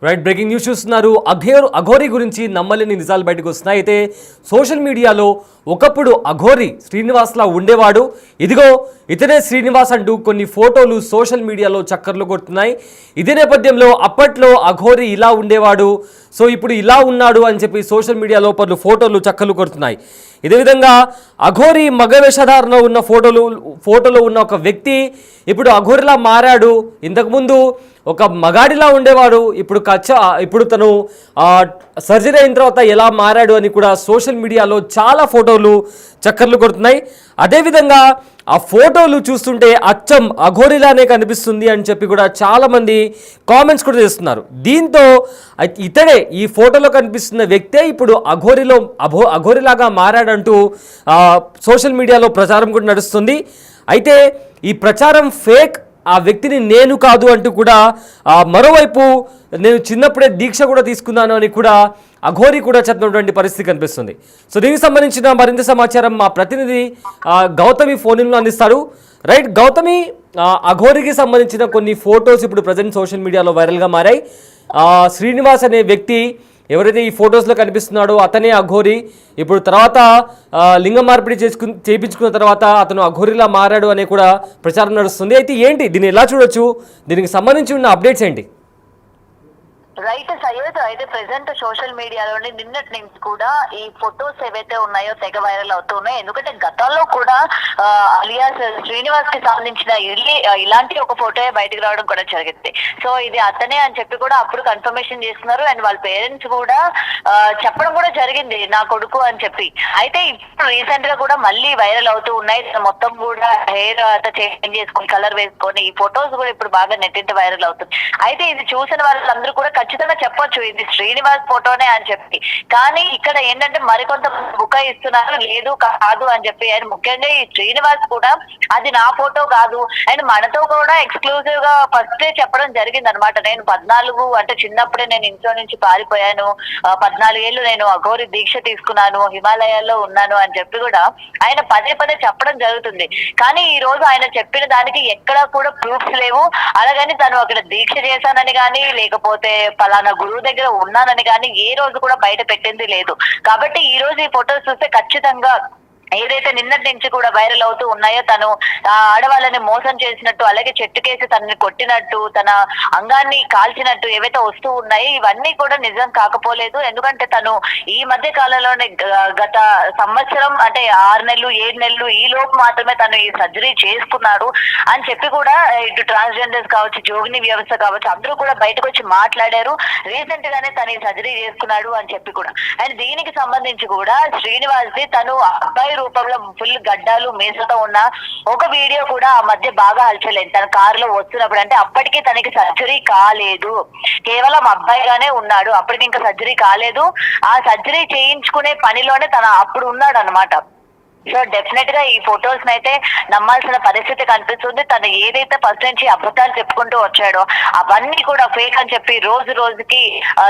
Right, breaking news చూస్తున్నారు. అఘోరి గురించి నమ్మలేని నిజాలు బయటకు వస్తున్నాయి. అయితే సోషల్ మీడియాలో ఒకప్పుడు అఘోరి శ్రీనివాస్లా ఉండేవాడు, ఇదిగో ఇతనే శ్రీనివాస్ అంటూ కొన్ని ఫోటోలు సోషల్ మీడియాలో చక్కర్లు కొడుతున్నాయి. ఇదే నేపథ్యంలో అప్పట్లో అఘోరి ఇలా ఉండేవాడు, సో ఇప్పుడు ఇలా ఉన్నాడు అని చెప్పి సోషల్ మీడియాలో పలు ఫోటోలు చక్కర్లు కొడుతున్నాయి. ఇదే విధంగా అఘోరి మగ వేషధారణలో ఉన్న ఫోటోలో ఉన్న ఒక వ్యక్తి ఇప్పుడు అఘోరిలా మారాడు. ఇంతకుముందు ఒక మగాడిలా ఉండేవాడు, ఇప్పుడు తను సర్జరీ అయిన తర్వాత ఎలా మారాడు అని కూడా సోషల్ మీడియాలో చాలా ఫోటోలు చక్కర్లు కొడుతున్నాయి. అదేవిధంగా ఆ ఫోటోలు చూస్తుంటే అచ్చం అఘోరిలానే కనిపిస్తుంది అని చెప్పి కూడా చాలామంది కామెంట్స్ కూడా చేస్తున్నారు. దీంతో ఇతడే ఈ ఫోటోలో కనిపిస్తున్న వ్యక్తే ఇప్పుడు అఘోరిలాగా మారాడంటూ సోషల్ మీడియాలో ప్రచారం కూడా నడుస్తుంది. అయితే ఈ ప్రచారం ఫేక్, ఆ వ్యక్తిని నేను కాదు అంటూ కూడా మరోవైపు నేను చిన్నప్పుడే దీక్ష కూడా తీసుకున్నాను అని కూడా అఘోరి కూడా చెప్పినటువంటి పరిస్థితి కనిపిస్తుంది. సో దీనికి సంబంధించిన మరింత సమాచారం మా ప్రతినిధి గౌతమి ఫోన్లో అందిస్తారు. రైట్ గౌతమి, అఘోరికి సంబంధించిన కొన్ని ఫొటోస్ ఇప్పుడు ప్రజెంట్ సోషల్ మీడియాలో వైరల్గా మారాయి. శ్రీనివాస్ అనే వ్యక్తి ఎవరైతే ఈ ఫొటోస్లో కనిపిస్తున్నాడో అతనే అఘోరి. ఇప్పుడు తర్వాత లింగ మార్పిడి చేయించుకున్న తర్వాత అతను అఘోరిలా మారాడు అనే కూడా ప్రచారం నడుస్తుంది. అయితే ఏంటి దీన్ని ఎలా చూడొచ్చు, దీనికి సంబంధించి ఉన్న అప్డేట్స్ ఏంటి? రైట్ సయ్యద్, అయితే ప్రెసెంట్ సోషల్ మీడియాలోని నిన్నటి నుంచి కూడా ఈ ఫొటోస్ ఏవైతే ఉన్నాయో తెగ వైరల్ అవుతున్నాయి. ఎందుకంటే గతంలో కూడా అలియాస్ శ్రీనివాస్ కి సంబంధించిన ఇలాంటి ఒక ఫోటో బయటకు రావడం కూడా జరిగింది. సో ఇది అతనే అని చెప్పి కూడా అప్పుడు కన్ఫర్మేషన్ చేస్తున్నారు. అండ్ వాళ్ళ పేరెంట్స్ కూడా చెప్పడం కూడా జరిగింది నా కొడుకు అని చెప్పి. అయితే ఇప్పుడు రీసెంట్ గా కూడా మళ్ళీ వైరల్ అవుతూ ఉన్నాయి. మొత్తం కూడా హెయిర్ అంతా చేంజ్ చేసుకొని కలర్ వేసుకొని ఈ ఫొటోస్ కూడా ఇప్పుడు బాగా నెట్టింట వైరల్ అవుతుంది. అయితే ఇది చూసిన వాళ్ళందరూ కూడా ఖచ్చితంగా చెప్పొచ్చు ఇది శ్రీనివాస్ ఫోటోనే అని చెప్పి. కానీ ఇక్కడ ఏంటంటే మరికొంత బుకాయిస్తున్నారు, లేదు కాదు అని చెప్పి. అండ్ ముఖ్యంగా ఈ శ్రీనివాస్ కూడా అది నా ఫోటో కాదు, అండ్ మనతో కూడా ఎక్స్క్లూజివ్ గా ఫస్టే చెప్పడం జరిగింది అనమాట. నేను 14 అంటే చిన్నప్పుడే నేను ఇంట్లో నుంచి పారిపోయాను, 14 ఏళ్ళు నేను అఘోరి దీక్ష తీసుకున్నాను, హిమాలయాల్లో ఉన్నాను అని చెప్పి కూడా ఆయన పదే చెప్పడం జరుగుతుంది. కానీ ఈ రోజు ఆయన చెప్పిన దానికి ఎక్కడా కూడా ప్రూఫ్స్ లేవు. అలాగని తను అక్కడ దీక్ష చేశానని కానీ లేకపోతే పలానా గురువు దగ్గర ఉన్నానని కానీ ఏ రోజు కూడా బయట పెట్టింది లేదు. కాబట్టి ఈ రోజు ఈ ఫొటోస్ చూస్తే ఖచ్చితంగా ఏదైతే నిన్నటి నుంచి కూడా వైరల్ అవుతూ ఉన్నాయో తను ఆడవాళ్ళని మోసం చేసినట్టు, అలాగే చెట్టుకేసి తనని కొట్టినట్టు, తన అంగాన్ని కాల్చినట్టు ఏవైతే వస్తూ ఉన్నాయో ఇవన్నీ కూడా నిజం కాకపోలేదు. ఎందుకంటే తను ఈ మధ్య కాలంలోనే గత సంవత్సరం అంటే 6 నెలలు 7 నెలలు ఈ లోపు మాత్రమే తను ఈ సర్జరీ చేసుకున్నాడు అని చెప్పి కూడా ఇటు ట్రాన్స్జెండర్స్ కావచ్చు, జోగిని వ్యవస్థ కావచ్చు, అందరూ కూడా బయటకు వచ్చి మాట్లాడారు. రీసెంట్ గానే తను ఈ సర్జరీ చేసుకున్నాడు అని చెప్పి కూడా. అండ్ దీనికి సంబంధించి కూడా శ్రీనివాస్ ది తను అబ్బాయి రూపంలో ఫుల్ గడ్డాలు మీసతో ఉన్న ఒక వీడియో కూడా ఆ మధ్య బాగా హల్చలేదు. తన కారులో వస్తున్నప్పుడు, అంటే అప్పటికే తనకి సర్జరీ కాలేదు, కేవలం అబ్బాయిగానే ఉన్నాడు, అప్పటికి ఇంకా సర్జరీ కాలేదు. ఆ సర్జరీ చేయించుకునే పనిలోనే తన అప్పుడు ఉన్నాడు అనమాట. సో డెఫినెట్ గా ఈ ఫొటోస్ అయితే నమ్మాల్సిన పరిస్థితి కనిపిస్తుంది. తను ఏదైతే ఫస్ట్ నుంచి అబద్ధాలు చెప్పుకుంటూ వచ్చాడో అవన్నీ కూడా ఫేక్ అని చెప్పి రోజు రోజుకి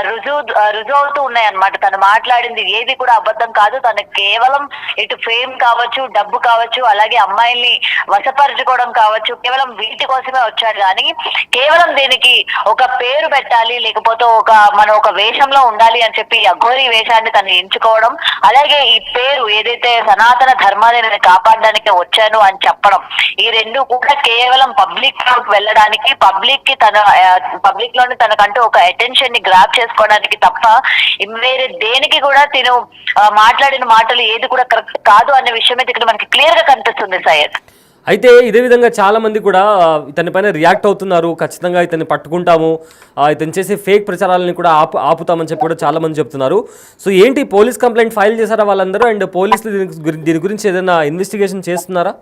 రుజువు అవుతూ ఉన్నాయి అనమాట. తను మాట్లాడింది ఏది కూడా అబద్ధం కాదు. తను కేవలం ఇటు ఫేమ్ కావచ్చు, డబ్బు కావచ్చు, అలాగే అమ్మాయిల్ని వశపరచుకోవడం కావచ్చు, కేవలం వీటి కోసమే వచ్చాడు. కానీ కేవలం దీనికి ఒక పేరు పెట్టాలి, లేకపోతే మనం ఒక వేషంలో ఉండాలి అని చెప్పి అఘోరి వేషాన్ని తను ఎంచుకోవడం, అలాగే ఈ పేరు ఏదైతే సనాతన ధర్మాన్ని నేను కాపాడడానికి వచ్చాను అని చెప్పడం, ఈ రెండు కూడా కేవలం పబ్లిక్ లోకి వెళ్ళడానికి, పబ్లిక్ లోని తనకంటూ ఒక అటెన్షన్ ని గ్రాప్ చేసుకోవడానికి తప్ప వేరే దేనికి కూడా తిను మాట్లాడిన మాటలు ఏది కూడా కరెక్ట్ కాదు అనే విషయం అయితే ఇక్కడ మనకి క్లియర్ గా కనిపిస్తుంది సయ్యద్. అయితే ఇదే విధంగా చాలామంది కూడా ఇతని పైన రియాక్ట్ అవుతున్నారు. ఖచ్చితంగా ఇతన్ని పట్టుకుంటాము, ఇతను చేసే ఫేక్ ప్రచారాలని కూడా ఆపుతామని చెప్పి కూడా చాలామంది చెప్తున్నారు. సో ఏంటి, పోలీస్ కంప్లైంట్ ఫైల్ చేశారా వాళ్ళందరూ? అండ్ పోలీసులు దీని గురించి ఏదైనా ఇన్వెస్టిగేషన్ చేస్తున్నారా?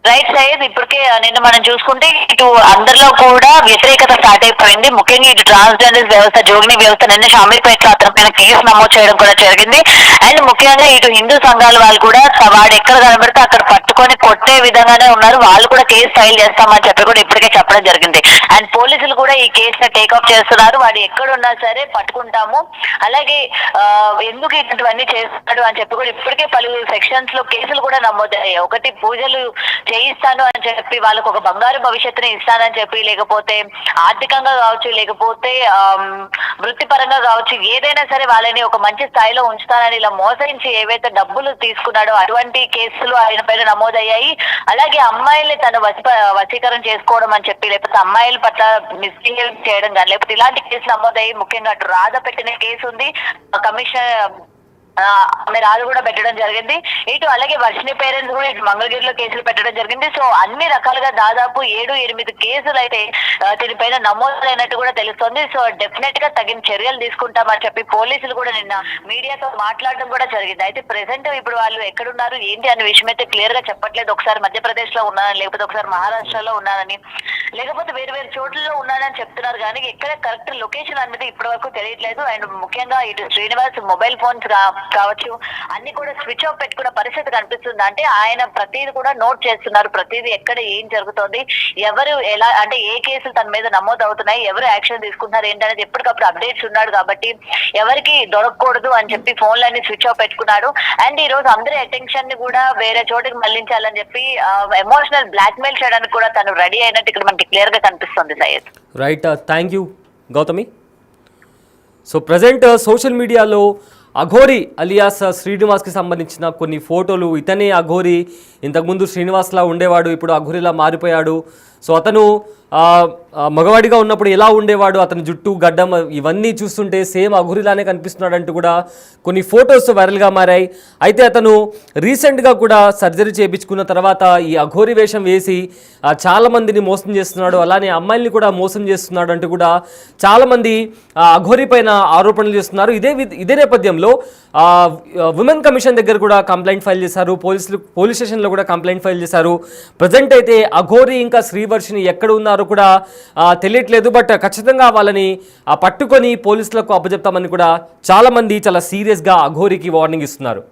రైట్ సైజ్ ఇప్పటికే నిన్న మనం చూసుకుంటే ఇటు అందరిలో కూడా వ్యతిరేకత స్టార్ట్ అయిపోయింది. ముఖ్యంగా ఇటు ట్రాన్స్జెండర్ వ్యవస్థ, జోగిని వ్యవస్థ నిన్న షామీర్పేటలో అతని పైన కేసు నమోదు చేయడం కూడా జరిగింది. అండ్ ముఖ్యంగా ఇటు హిందూ సంఘాల వాళ్ళు కూడా వాడు ఎక్కడ కనబడితే అక్కడ పట్టుకొని కొట్టే విధంగానే ఉన్నారు. వాళ్ళు కూడా కేసు ఫైల్ చేస్తామని చెప్పి కూడా ఇప్పటికే చెప్పడం జరిగింది. అండ్ పోలీసులు కూడా ఈ కేసుని టేకప్ చేస్తున్నారు. వాడు ఎక్కడున్నా సరే పట్టుకుంటాము, అలాగే ఎందుకు ఇటువంటివన్నీ చేస్తున్నాడు అని చెప్పి కూడా ఇప్పటికే పలు సెక్షన్స్ లో కేసులు కూడా నమోదయ్యాయి. ఒకటి పూజలు చేయిస్తాను అని చెప్పి, వాళ్ళకు ఒక బంగారు భవిష్యత్తుని ఇస్తానని చెప్పి, లేకపోతే ఆర్థికంగా కావచ్చు, లేకపోతే వృత్తిపరంగా కావచ్చు, ఏదైనా సరే వాళ్ళని ఒక మంచి స్థాయిలో ఉంచుతానని ఇలా మోసరించి ఏవైతే డబ్బులు తీసుకున్నాడో అటువంటి కేసులు ఆయన పైన నమోదయ్యాయి. అలాగే అమ్మాయిల్ని తను వశీకరణ చేసుకోవడం అని చెప్పి, లేకపోతే అమ్మాయిల పట్ల మిస్బిహేవ్ చేయడం కానీ, లేకపోతే ఇలాంటి కేసులు నమోదయ్యి. ముఖ్యంగా అటు రాధ పెట్టిన కేసు ఉంది, కమిషన్ ఆమె రాజు కూడా పెట్టడం జరిగింది. ఇటు అలాగే వర్షిని పేరెంట్స్ కూడా ఇటు మంగళగిరిలో కేసులు పెట్టడం జరిగింది. సో అన్ని రకాలుగా దాదాపు 7-8 కేసులు అయితే దీనిపైన నమోదైనట్టు కూడా తెలుస్తుంది. సో డెఫినెట్ గా తగిన చర్యలు తీసుకుంటామని చెప్పి పోలీసులు కూడా నిన్న మీడియాతో మాట్లాడడం కూడా జరిగింది. అయితే ప్రెసెంట్ ఇప్పుడు వాళ్ళు ఎక్కడున్నారు ఏంటి అనే విషయం అయితే క్లియర్ గా చెప్పట్లేదు. ఒకసారి మధ్యప్రదేశ్ లో ఉన్నానని, లేకపోతే ఒకసారి మహారాష్ట్రలో ఉన్నానని, లేకపోతే వేరు వేరు చోట్లలో ఉన్నానని చెప్తున్నారు. కానీ ఎక్కడ కరెక్ట్ లొకేషన్ అనేది ఇప్పటి వరకు తెలియట్లేదు. అండ్ ముఖ్యంగా ఇటు శ్రీనివాస్ మొబైల్ ఫోన్స్ కావచ్చు అన్ని కూడా స్విచ్ ఆఫ్ పెట్టుకున్న పరిస్థితి కనిపిస్తుంది. అంటే ఆయన ప్రతిదీ కూడా నోట్ చేస్తున్నారు, ప్రతిదీ ఎక్కడ ఏం జరుగుతోంది, ఎవరు ఎలా, అంటే ఏ కేసులు తన మీద నమోదు అవుతున్నాయి, ఎవరు యాక్షన్ తీసుకుంటున్నారు ఏంటనేది ఎప్పటికప్పుడు అప్డేట్స్ ఉన్నాడు. కాబట్టి ఎవరికి దొరకకూడదు అని చెప్పి ఫోన్లన్నీ స్విచ్ ఆఫ్ పెట్టుకున్నాడు. అండ్ ఈ రోజు అందరి అటెన్షన్ ని కూడా వేరే చోటికి మళ్లించాలని చెప్పి ఎమోషనల్ బ్లాక్ మెయిల్ చేయడానికి కూడా తను రెడీ అయినట్టు ఇక్కడ మనకి క్లియర్ గా కనిపిస్తుంది. Syed right, thank you Gautami. So present social మీడియాలో అఘోరి అలియాస్ శ్రీనివాస్కి సంబంధించిన కొన్ని ఫోటోలు, ఇతనే అఘోరి, ఇంతకుముందు శ్రీనివాస్లా ఉండేవాడు, ఇప్పుడు అఘోరిలా మారిపోయాడు. సో అతను మగవాడిగా ఉన్నప్పుడు ఎలా ఉండేవాడు, అతని జుట్టు గడ్డం ఇవన్నీ చూస్తుంటే సేమ్ అఘోరిలానే కనిపిస్తున్నాడు అంటూ కూడా కొన్ని ఫొటోస్ వైరల్గా మారాయి. అయితే అతను రీసెంట్గా కూడా సర్జరీ చేయించుకున్న తర్వాత ఈ అఘోరి వేషం వేసి చాలామందిని మోసం చేస్తున్నాడు, అలానే అమ్మాయిల్ని కూడా మోసం చేస్తున్నాడు అంటూ కూడా చాలామంది అఘోరి పైన ఆరోపణలు చేస్తున్నారు. ఇదే నేపథ్యంలో ఉమెన్ కమిషన్ దగ్గర కూడా కంప్లైంట్ ఫైల్ చేశారు, పోలీస్ స్టేషన్లో కూడా కంప్లైంట్ ఫైల్ చేశారు. ప్రజెంట్ అయితే అఘోరి ఇంకా శ్రీవర్షిని ఎక్కడ ఉన్నారో కూడా తెలియట్లేదు. బట్ ఖచ్చితంగా వాళ్ళని పట్టుకొని పోలీసులకు అప్పచెప్తామని కూడా చాలామంది చాలా సీరియస్గా అఘోరికి వార్నింగ్ ఇస్తున్నారు.